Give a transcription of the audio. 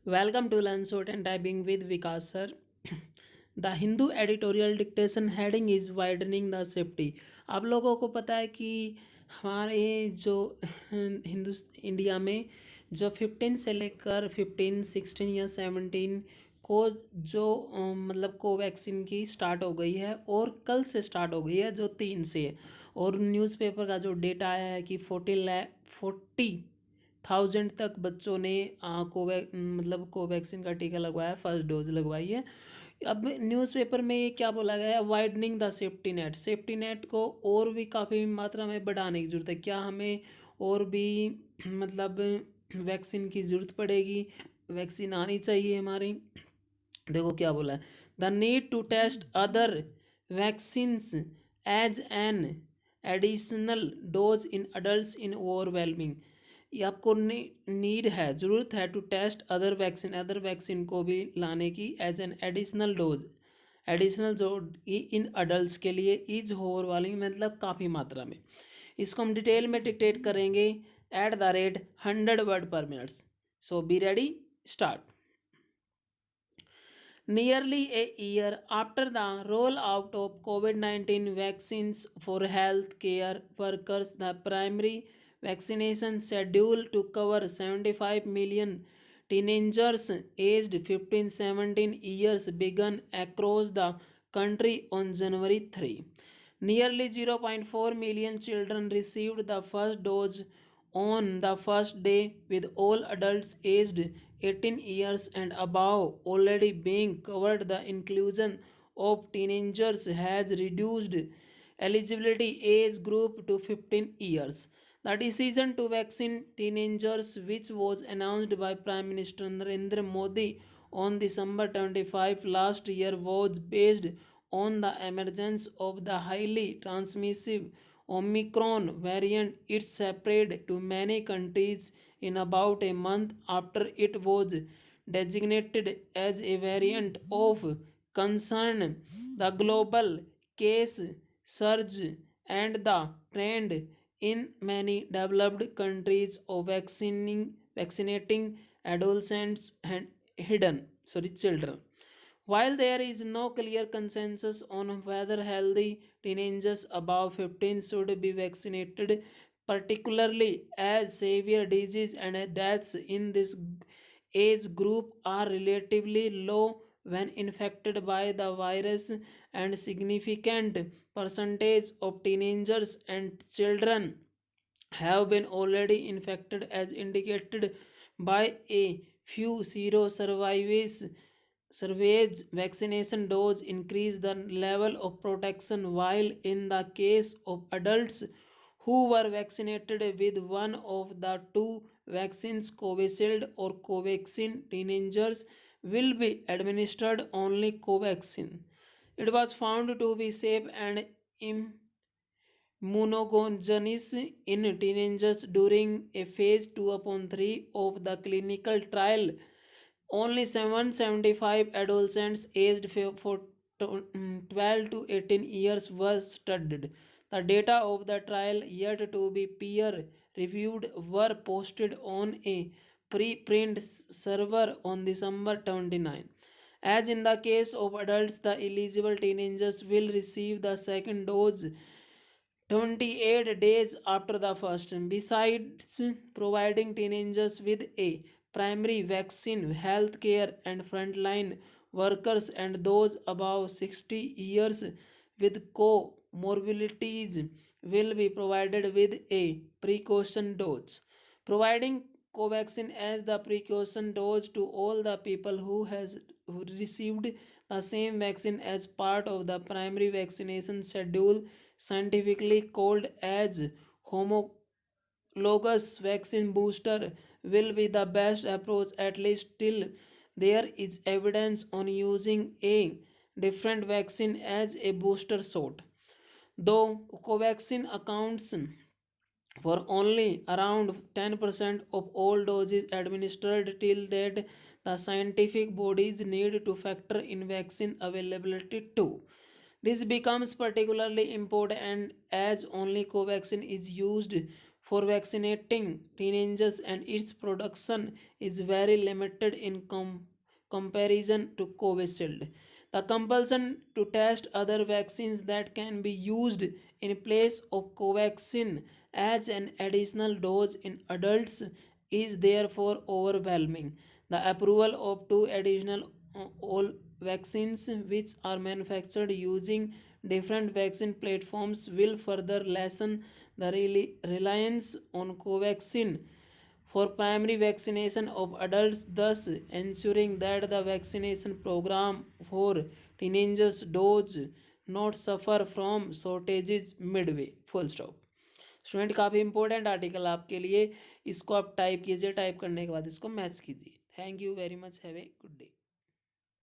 Welcome to Learn Short and Typing with Vikas sir. The Hindu editorial dictation heading is widening the safety. आप लोगों को पता है कि हमारे जो हिंदू इंडिया में जो 15 से लेकर 15, 16 या 17 को जो मतलब कोवैक्सीन की स्टार्ट हो गई है और कल से स्टार्ट हो गई है जो 3 से है। और न्यूज़पेपर का जो डेटा आया है कि 40,000 तक बच्चों ने मतलब कोवैक्सीन का टीका लगवाया, फर्स्ट डोज लगवाई है। अब न्यूज़पेपर में ये क्या बोला गया है, वाइडनिंग द सेफ्टी नेट को और भी काफ़ी मात्रा में बढ़ाने की ज़रूरत है। क्या हमें और भी मतलब वैक्सीन की ज़रूरत पड़ेगी, वैक्सीन आनी चाहिए हमारी। देखो क्या बोला है, the need to test other vaccines as an additional dose in adult in overwhelming. ये आपको नीड है, ज़रूरत है टू टेस्ट अदर वैक्सीन को भी लाने की as an additional dose, additional जो इन अडल्ट के लिए इज होवर वाली मतलब काफ़ी मात्रा में। इसको हम डिटेल में डिक्टेट करेंगे एट द रेट 100 वर्ड पर minutes. So be ready, start. Nearly a year after the rollout of COVID-19 vaccines for healthcare workers, the primary vaccination schedule to cover 75 million teenagers aged 15-17 years began across the country on January 3. Nearly 0.4 million children received the first dose on the first day, with all adults aged 18 years and above already being covered. The inclusion of teenagers has reduced eligibility age group to 15 years. The decision to vaccine teenagers, which was announced by Prime Minister Narendra Modi on December 25 last year, was based on the emergence of the highly transmissive Omicron variant. It spread to many countries in about a month after it was designated as a variant of concern. The global case surge and the trend in many developed countries of vaccinating adolescents and children. While there is no clear consensus on whether healthy teenagers above 15 should be vaccinated, particularly as severe disease and deaths in this age group are relatively low when infected by the virus, and significant percentage of teenagers and children have been already infected, as indicated by a few surveys. Vaccination dose increase the level of protection, while in the case of adults who were vaccinated with one of the two vaccines, Covishield or Covaxin, teenagers will be administered only Covaxin. It was found to be safe and immunogenicity in teenagers during a phase 2/3 of the clinical trial. Only 775 adolescents aged 12 to 18 years were studied. The data of the trial, yet to be peer reviewed, were posted on a preprint server on December 29. As in the case of adults, the eligible teenagers will receive the second dose 28 days after the first. Besides providing teenagers with a primary vaccine, healthcare and frontline workers and those above 60 years with comorbidities will be provided with a precaution dose. Providing Covaxin as the precaution dose to all the people who received the same vaccine as part of the primary vaccination schedule, scientifically called as homologous vaccine booster, will be the best approach, at least till there is evidence on using a different vaccine as a booster shot. Though Covaxin accounts for only around 10% of all doses administered till date, the scientific bodies need to factor in vaccine availability too. This becomes particularly important as only Covaxin is used for vaccinating teenagers, and its production is very limited in comparison to Covishield. The compulsion to test other vaccines that can be used in place of Covaxin as an additional dose in adults is therefore overwhelming. The approval of two additional all vaccines which are manufactured using different vaccine platforms will further lessen the reliance on Covaxin for primary vaccination of adults, thus ensuring that the vaccination program for teenagers does not suffer from shortages midway. Full stop. Student काफ़ी important article आपके लिए, इसको आप type कीजिए, type करने के बाद इसको मैच कीजिए. Thank you very much, have a good day.